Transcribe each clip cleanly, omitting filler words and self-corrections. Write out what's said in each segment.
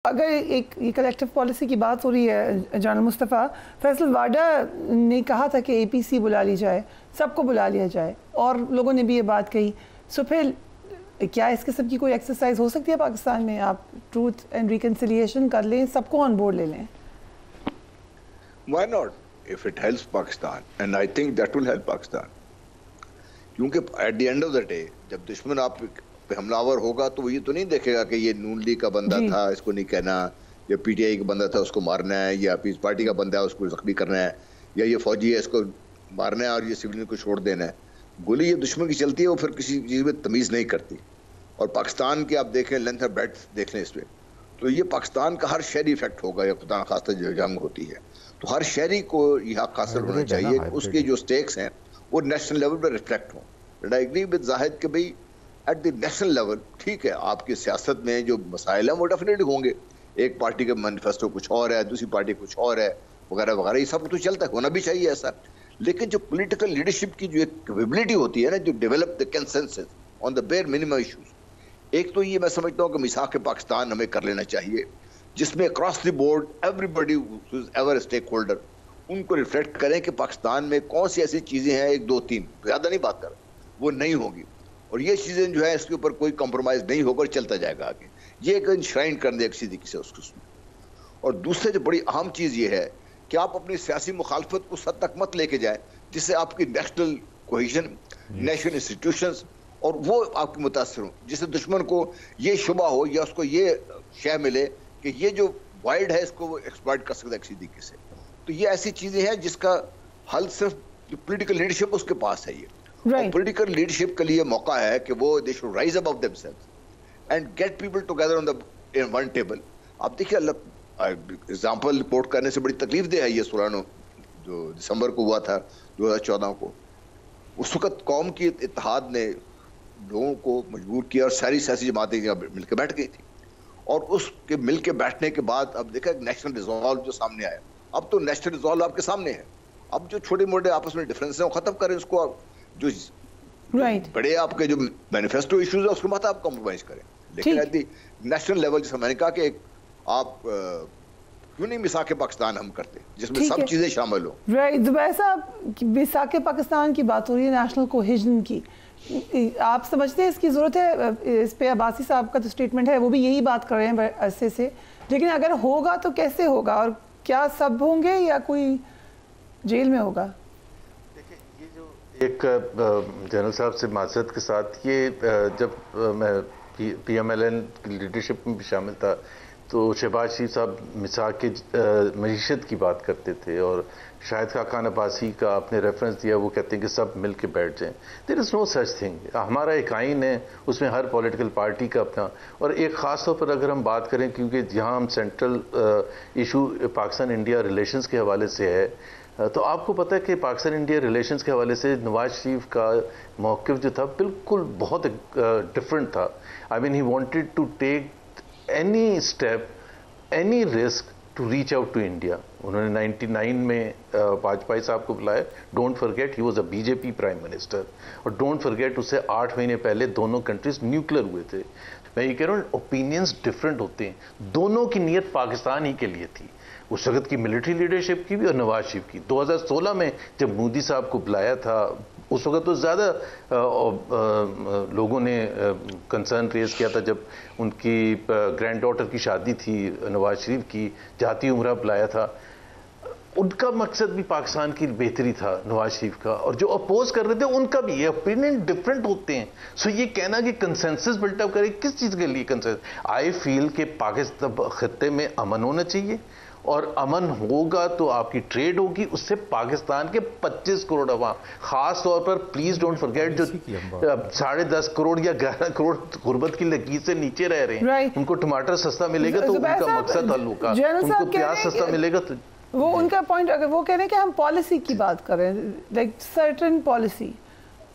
اگر ایک یہ کلیکٹیو پالیسی کی بات ہو رہی ہے جنرل مصطفیٰ، فیصل واڈا نے کہا تھا کہ اے پی سی بلا لی جائے، سب کو بلا لیا جائے، اور لوگوں نے بھی یہ بات کہی. سو پھر کیا اس قسم کی کوئی ایکسرسائز ہو سکتی ہے پاکستان میں؟ آپ ٹروتھ اینڈ ریکنسیلیشن کر لیں، سب کو آن بورڈ لے لیں. Why not? If it helps Pakistan, and I think that will help Pakistan. کیونکہ at the end of the day جب دشمن آپ پہ حملہ آور ہوگا تو وہ یہ تو نہیں دیکھے گا کہ یہ نون لیگ کا بندہ تھا اس کو نہیں کہنا، یا پی ٹی آئی کا بندہ تھا اس کو مارنا ہے، یا پیس پارٹی کا بندہ ہے اس کو زخمی کرنا ہے، یا یہ فوجی ہے اس کو مارنا ہے اور یہ سویلین کو چھوڑ دینا ہے. گولی یہ دشمن کی چلتی ہے، وہ پھر کسی چیز میں تمیز نہیں کرتی. اور پاکستان کی آپ دیکھیں لینتھ اور بریڈتھ دیکھ لیں اس پہ، تو یہ پاکستان کا ہر شہری افیکٹ ہوگا. یا خدا نخواستہ جو جنگ ہوتی ہے تو ہر شہری کو یہ حق حاصل ہونا چاہیے کہ اس کے جو سٹیکس ہیں وہ نیشنل لیول پہ ریفلیکٹ ہوں. I agree with زاہد کہ بھئی ایٹ دی نیشنل لیول ٹھیک ہے آپ کی سیاست میں جو مسائل ہیں وہ ڈیفینیٹلی ہوں گے. ایک پارٹی کا مینیفیسٹو کچھ اور ہے، دوسری پارٹی کچھ اور ہے، وغیرہ وغیرہ، یہ سب تو چلتا ہے، ہونا بھی چاہیے ایسا. لیکن جو پولیٹیکل لیڈرشپ کی جو ایک کیپیبلٹی ہوتی ہے نا، جو develop the consensus on the bare minimum issues, ایک تو یہ میں سمجھتا ہوں کہ میثاق پاکستان ہمیں کر لینا چاہیے، جس میں across the board everybody every stakeholder ان کو ریفلیکٹ کریں کہ پاکستان میں کون سی ایسی چیزیں ہیں، ایک دو تین زیادہ نہیں بات کر، وہ نہیں ہوگی، اور یہ چیزیں جو ہے اس کے اوپر کوئی کمپرومائز نہیں ہوگا اور چلتا جائے گا آگے. یہ ایک انشرائن کر دیں کسی طریقے سے اس کو. اور دوسرے جو بڑی اہم چیز یہ ہے کہ آپ اپنی سیاسی مخالفت کو اس حد تک مت لے کے جائیں جس سے آپ کی نیشنل کوہیژن، نیشنل انسٹیٹیوشنز اور وہ آپ کے متاثر ہوں، جس سے دشمن کو یہ شبہ ہو یا اس کو یہ شے ملے کہ یہ جو وائلڈ ہے اس کو وہ ایکسپلائٹ کر سکتا ہے کسی طریقے سے. تو یہ ایسی چیزیں ہیں جس کا حل صرف پولیٹیکل لیڈرشپ اس کے پاس ہے. یہ پولیٹیکل لیڈرشپ کے لیے موقع ہے کہ وہ they should rise above themselves and get people together in one table. آپ دیکھیے اگزامپل رپورٹ کرنے سے بڑی تکلیف دہ ہے یہ سولانو جو دسمبر کو ہوا تھا 2014 کو. اس وقت قوم کی اتحاد نے لوگوں کو مجبور کیا اور ساری سیاسی جماعتیں مل کے بیٹھ گئی تھی، اور اس کے مل کے بیٹھنے کے بعد اب دیکھا نیشنل ریزالو جو سامنے آیا. اب تو نیشنل ریزالو آپ کے سامنے ہے. اب جو چھوٹے موٹے آپس میں ڈفرینس ہیں وہ ختم کریں، اس کو جو بڑے آپ کے جو مینیفیسٹو ایشوز ہیں اس کو مت آپ کمپرومائز کریں. لیکن ایٹ دی نیشنل لیول جیسے میں نے کہا کہ آپ کیوں نہیں میثاق پاکستان ہم کرتے جس میں سب چیزیں شامل ہوں. رائٹ زبیر صاحب، میثاق پاکستان کی بات ہو رہی ہے، نیشنل کوہیژن کی، آپ سمجھتے ہیں اس کی ضرورت ہے؟ اس پہ عباسی صاحب کا جو اسٹیٹمنٹ ہے وہ بھی یہی بات کر رہے ہیں عرصے سے، لیکن اگر ہوگا تو کیسے ہوگا، اور کیا سب ہوں گے یا کوئی جیل میں ہوگا؟ دیکھیں یہ جو ایک جنرل صاحب سے معذرت کے ساتھ، یہ جب میں پی ایم ایل این کی لیڈرشپ میں بھی شامل تھا تو شہباز شریف صاحب میثاق کی معیشت کی بات کرتے تھے، اور شاہد خاقان عباسی کا آپ نے ریفرنس دیا، وہ کہتے ہیں کہ سب مل کے بیٹھ جائیں. دیر از نو سچ تھنگ. ہمارا ایک آئین ہے، اس میں ہر پولیٹیکل پارٹی کا اپنا، اور ایک خاص طور پر اگر ہم بات کریں کیونکہ جہاں ہم central issue Pakistan India relations کے حوالے سے ہے، تو آپ کو پتہ ہے کہ پاکستان انڈیا ریلیشنز کے حوالے سے نواز شریف کا موقف جو تھا بالکل بہت ڈفرینٹ تھا. I mean he wanted to take any step, any risk to reach out to India. انہوں نے 99 میں واجپئی صاحب کو بلایا. Don't forget he was a B J P prime minister, اور ڈونٹ فرگیٹ اس سے 8 مہینے پہلے دونوں کنٹریز نیوکلر ہوئے تھے. میں یہ کہہ رہا ہوں اوپینینز ڈفرینٹ ہوتے ہیں. دونوں کی نیت پاکستان ہی کے لیے تھی، اس وقت کی ملٹری لیڈرشپ کی بھی اور نواز شریف کی. 2016 میں جب مودی صاحب کو بلایا تھا اس وقت تو زیادہ لوگوں نے کنسرن ریز کیا تھا، جب ان کی گرینڈ ڈاٹر کی شادی تھی نواز شریف کی، جاتی عمرہ بلایا تھا. ان کا مقصد بھی پاکستان کی بہتری تھا نواز شریف کا، اور جو اپوز کر رہے تھے ان کا بھی. یہ اوپینین ڈفرینٹ ہوتے ہیں. سو یہ کہنا کہ کنسنسس بلٹ اپ کرے، کس چیز کے لیے کنسنسس؟ آئی فیل کہ پاکستان خطے میں امن ہونا چاہیے، اور امن ہوگا تو آپ کی ٹریڈ ہوگی، اس سے پاکستان کے 25 کروڑ عوام، خاص طور پر پلیز ڈونٹ فرگیٹ جو 10.5 کروڑ یا 11 کروڑ غربت کی لکیر سے نیچے رہ رہے ہیں، ان کو ٹماٹر سستا ملے گا تو ان کا مقصد حل ہوگا، ان کو پیاز سستا ملے گا تو وہ ان کا پوائنٹ. اگر وہ کہہ رہے ہیں کہ ہم پالیسی کی بات کر رہے ہیں، لائک سرٹن پالیسی،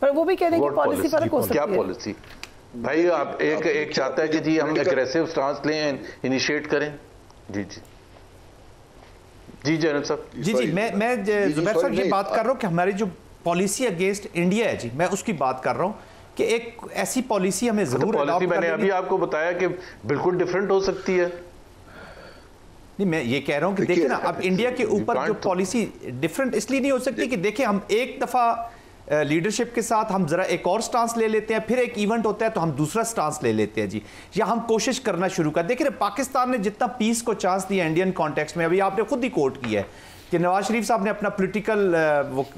پر وہ بھی کہہ رہے ہیں کہ پالیسی فرق ہو سکتی ہے. کیا پالیسی؟ بھائی آپ ایک چاہتا ہے کہ جی ہم اگریسو سٹانس لیں، انیشیٹ کریں. جی جی جی جنرل صاحب. جی میں زبیر صاحب یہ بات کر رہا ہوں کہ ہماری جو پالیسی اگینسٹ انڈیا ہے، جی میں اس کی بات کر رہا ہوں کہ ایک ایسی پالیسی ہمیں ضرور پالیسی میں نے ابھی آپ کو بتایا کہ بالکل ڈیفرنٹ ہو سکتی ہے. نہیں میں یہ کہہ رہا ہوں کہ دیکھیں نا اب انڈیا کے اوپر جو پالیسی ڈیفرنٹ اس لیے نہیں ہو سکتی کہ دیکھیں ہم ایک دفعہ لیڈرشپ کے ساتھ ہم ذرا ایک اور سٹانس لے لیتے ہیں, پھر ایک ایونٹ ہوتا ہے تو ہم دوسرا سٹانس لے لیتے ہیں جی, یا ہم کوشش کرنا شروع کر. دیکھیں پاکستان نے جتنا پیس کو چانس دیا انڈین کانٹیکسٹ میں, ابھی آپ نے خود ہی کوٹ کیا ہے کہ نواز شریف صاحب نے اپنا پولیٹیکل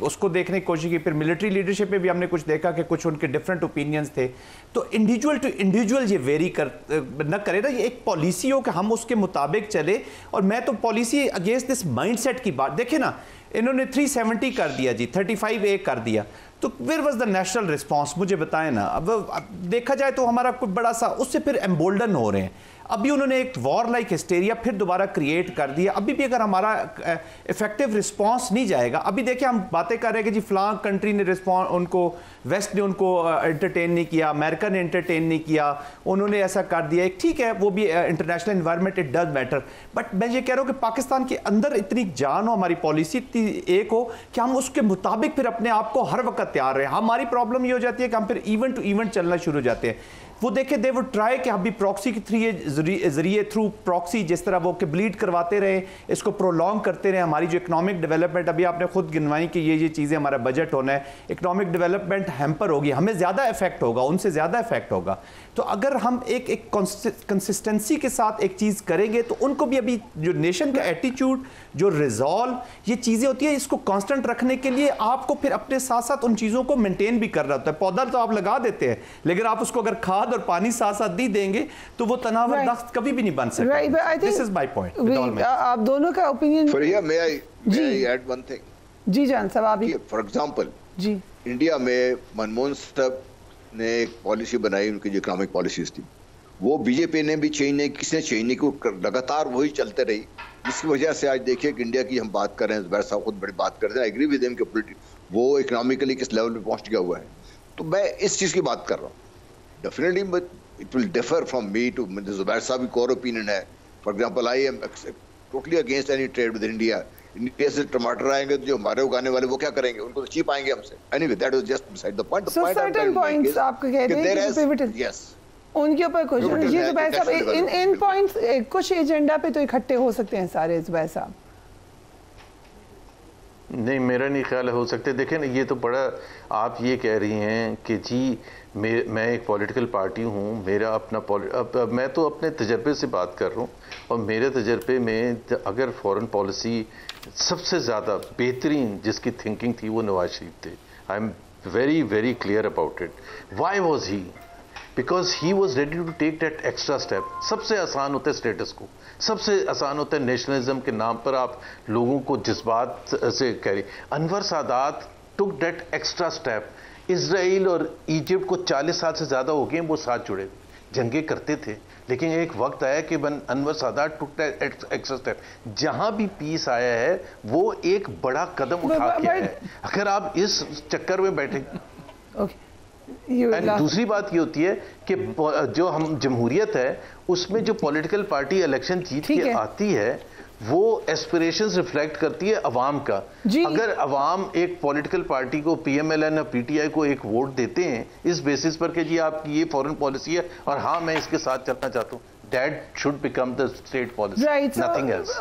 اس کو دیکھنے کی کوشش کی, پھر ملٹری لیڈرشپ میں بھی ہم نے کچھ دیکھا کہ کچھ ان کے ڈفرینٹ اوپینینز تھے. تو انڈیویجول ٹو انڈیویجول یہ ویری نہ کرے نا, یہ ایک پالیسی ہو کہ ہم اس کے مطابق چلے. اور میں تو policy against this mindset کی بات, دیکھیں نا انہوں نے 370 کر دیا جی, 35A کر دیا, تو where was the national response مجھے بتائیں نا. اب دیکھا جائے تو ہمارا کوئی بڑا سا اس سے پھر ایمبولڈن ہو رہے ہیں. ابھی انہوں نے ایک وار لائک ہسٹیریا پھر دوبارہ کریٹ کر دیا. ابھی بھی اگر ہمارا افیکٹو رسپانس نہیں جائے گا, ابھی دیکھیں ہم باتیں کر رہے ہیں کہ جی فلاں کنٹری نے ان کو ویسٹ نے ان کو انٹرٹین نہیں کیا, امریکہ نے انٹرٹین نہیں کیا, انہوں نے ایسا کر دیا. ایک ٹھیک ہے وہ بھی international environment it does matter, but میں یہ کہہ رہا ہوں کہ پاکستان کے اندر اتنی جان ہو, ہماری پالیسی اتنی ایک ہو کہ ہم اس کے مطابق پھر اپنے آپ کو ہر وقت تیار رہیں. ہماری پرابلم یہ ہو جاتی ہے کہ ہم پھر ایونٹ ٹو ایونٹ چلنا شروع ہو جاتے ہیں. وہ دیکھیں دے وڈ ٹرائی کہ ہم بھی پراکسی کے ذریعے تھرو پراکسی جس طرح وہ کہ بلیڈ کرواتے رہیں, اس کو پرولونگ کرتے رہیں. ہماری جو اکنامک ڈیولپمنٹ ابھی آپ نے خود گنوائی کہ یہ چیزیں ہمارا بجٹ ہونا ہے, اکنامک ڈیولپمنٹ ہیمپر ہوگی, ہمیں زیادہ افیکٹ ہوگا, ان سے زیادہ افیکٹ ہوگا. تو اگر ہم ایک کنسسٹنسی کے ساتھ ایک چیز کریں گے تو ان کو بھی ابھی جو نیشن کا ایٹیچیوڈ, جو ریزالو, یہ چیزیں ہوتی ہیں, اس کو کانسٹنٹ رکھنے کے لیے آپ کو پھر اپنے ساتھ ساتھ ان چیزوں کو مینٹین بھی کرنا ہوتا ہے. پودا تو آپ لگا دیتے ہیں لیکن آپ اس کو اگر کھاد اور پانی ساتھ ساتھ نہیں دیں گے تو وہ تناور دخت کبھی بھی نہیں بن سکتا. This is my point. آپ دونوں کا اوپینین. فریہ may I add one thing? جی جان صاحب آپ. فار ایگزامپل جی انڈیا میں منموہن صاحب نے ایک پالیسی بنائی, ان کی جو اکنامک پالیسیز تھی وہ بی جے پی نے بھی چینج نہیں, کسی نے چینج نہیں کی, لگاتار وہی چلتے رہی, جس کی وجہ سے آج دیکھیے کہ انڈیا کی ہم بات کر رہے ہیں, زبیر صاحب خود بڑی بات کرتے ہیں, ایگری ود ہم کہ وہ اکنامکلی کس لیول پہ پہنچ گیا ہوا ہے. تو میں اس چیز کی بات کر رہا ہوں. Definitely it will differ from me to زبیر صاحب کی کور اوپینین ہے. For example I am totally against any trade with India. India سے ٹماٹر آئیں گے تو جو ہمارے اگانے والے وہ کیا کریں گے, ان کو تو چیپ آئیں گے ہم سے. Anyway, that was just beside the point. So certain points آپ کو کہتے ہیں کہ pivotal. Yes. ان کے اوپر کچھ جی زبیر صاحب ان پوائنٹس کچھ ایجنڈا پہ تو اکٹھے ہو سکتے ہیں سارے. زبیر صاحب نہیں, میرا نہیں خیال ہو سکتے. دیکھیں نا یہ تو بڑا آپ یہ کہہ رہی ہیں کہ جی میں ایک پولیٹیکل پارٹی ہوں, میرا اپنا میں تو اپنے تجربے سے بات کر رہا ہوں, اور میرے تجربے میں اگر فورن پالیسی سب سے زیادہ بہترین جس کی تھنکنگ تھی وہ نواز شریف تھے. I am very very clear about it. Why was he? Because he was ready to take that extra step. سب سے آسان ہوتا ہے اسٹیٹس کو, سب سے آسان ہوتا ہے نیشنلزم کے نام پر آپ لوگوں کو جذبات سے کہہ رہی. انور سادات ٹک دیٹ ایکسٹرا اسٹیپ. اسرائیل اور ایجپٹ کو 40 سال سے زیادہ ہو گئے وہ ساتھ جڑے, جنگیں کرتے تھے, لیکن ایک وقت آیا کہ انور سادات ٹک دیٹ ایکسٹرا اسٹیپ. جہاں بھی پیس آیا ہے وہ ایک بڑا قدم اٹھا کے آیا ہے. اگر آپ اس چکر میں بیٹھے. دوسری بات یہ ہوتی ہے کہ جو ہم جمہوریت ہے اس میں جو پولیٹیکل پارٹی الیکشن جیت کے آتی ہے وہ ایسپریشنز ریفلیکٹ کرتی ہے عوام کا. اگر عوام ایک پولیٹیکل پارٹی کو پی ایم ایل این اور پی ٹی آئی کو ایک ووٹ دیتے ہیں اس بیسس پر کہ جی آپ کی یہ فورن پالیسی ہے اور ہاں میں اس کے ساتھ چلنا چاہتا ہوں, that should become the state policy, nothing else.